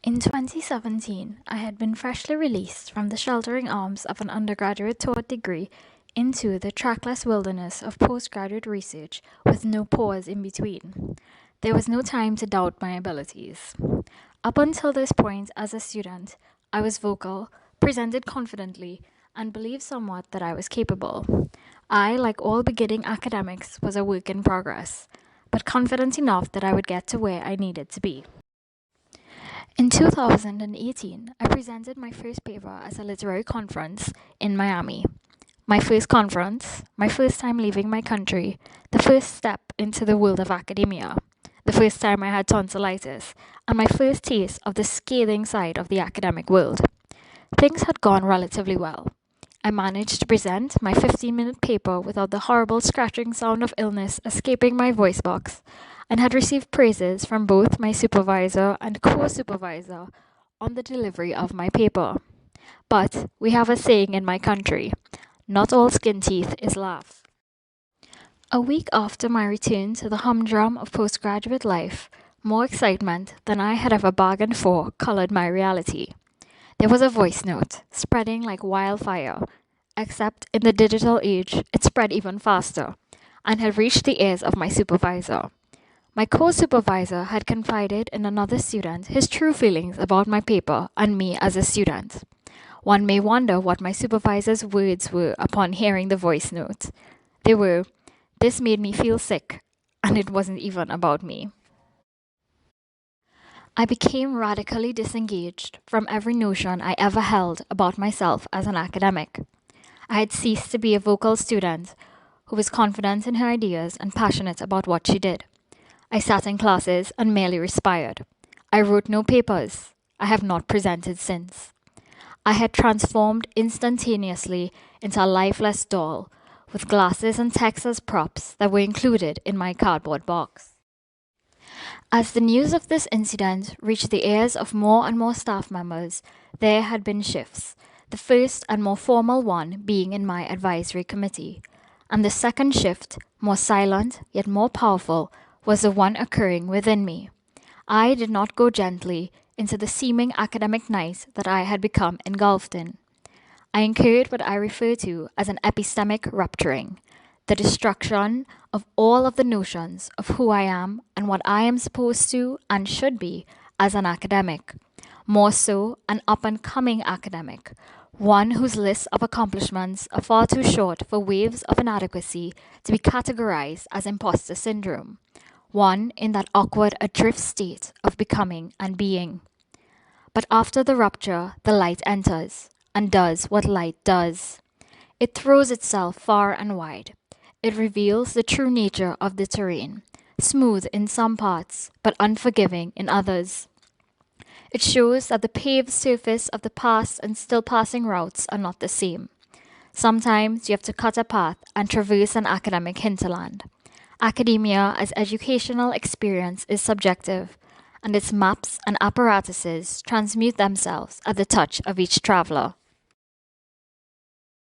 In 2017, I had been freshly released from the sheltering arms of an undergraduate taught degree into the trackless wilderness of postgraduate research with no pause in between. There was no time to doubt my abilities. Up until this point, as a student, I was vocal, presented confidently, and believed somewhat that I was capable. I, like all beginning academics, was a work in progress, but confident enough that I would get to where I needed to be. In 2018, I presented my first paper at a literary conference in Miami. My first conference, my first time leaving my country, the first step into the world of academia, the first time I had tonsillitis, and my first taste of the scathing side of the academic world. Things had gone relatively well. I managed to present my 15-minute paper without the horrible scratching sound of illness escaping my voice box, and had received praises from both my supervisor and co-supervisor on the delivery of my paper. But we have a saying in my country, not all skin teeth is laugh. A week after my return to the humdrum of postgraduate life, more excitement than I had ever bargained for colored my reality. There was a voice note, spreading like wildfire, except in the digital age, it spread even faster, and had reached the ears of my supervisor. My co-supervisor had confided in another student his true feelings about my paper and me as a student. One may wonder what my supervisor's words were upon hearing the voice note. They were, "This made me feel sick, and it wasn't even about me." I became radically disengaged from every notion I ever held about myself as an academic. I had ceased to be a vocal student who was confident in her ideas and passionate about what she did. I sat in classes and merely respired. I wrote no papers. I have not presented since. I had transformed instantaneously into a lifeless doll, with glasses and text as props that were included in my cardboard box. As the news of this incident reached the ears of more and more staff members, there had been shifts, the first and more formal one being in my advisory committee, and the second shift, more silent yet more powerful, was the one occurring within me. I did not go gently into the seeming academic night that I had become engulfed in. I incurred what I refer to as an epistemic rupturing, the destruction of all of the notions of who I am and what I am supposed to and should be as an academic, more so an up-and-coming academic, one whose lists of accomplishments are far too short for waves of inadequacy to be categorized as imposter syndrome, one in that awkward adrift state of becoming and being. But after the rupture, the light enters, and does what light does. It throws itself far and wide. It reveals the true nature of the terrain, smooth in some parts, but unforgiving in others. It shows that the paved surface of the past and still passing routes are not the same. Sometimes you have to cut a path and traverse an academic hinterland. Academia as educational experience is subjective, and its maps and apparatuses transmute themselves at the touch of each traveler.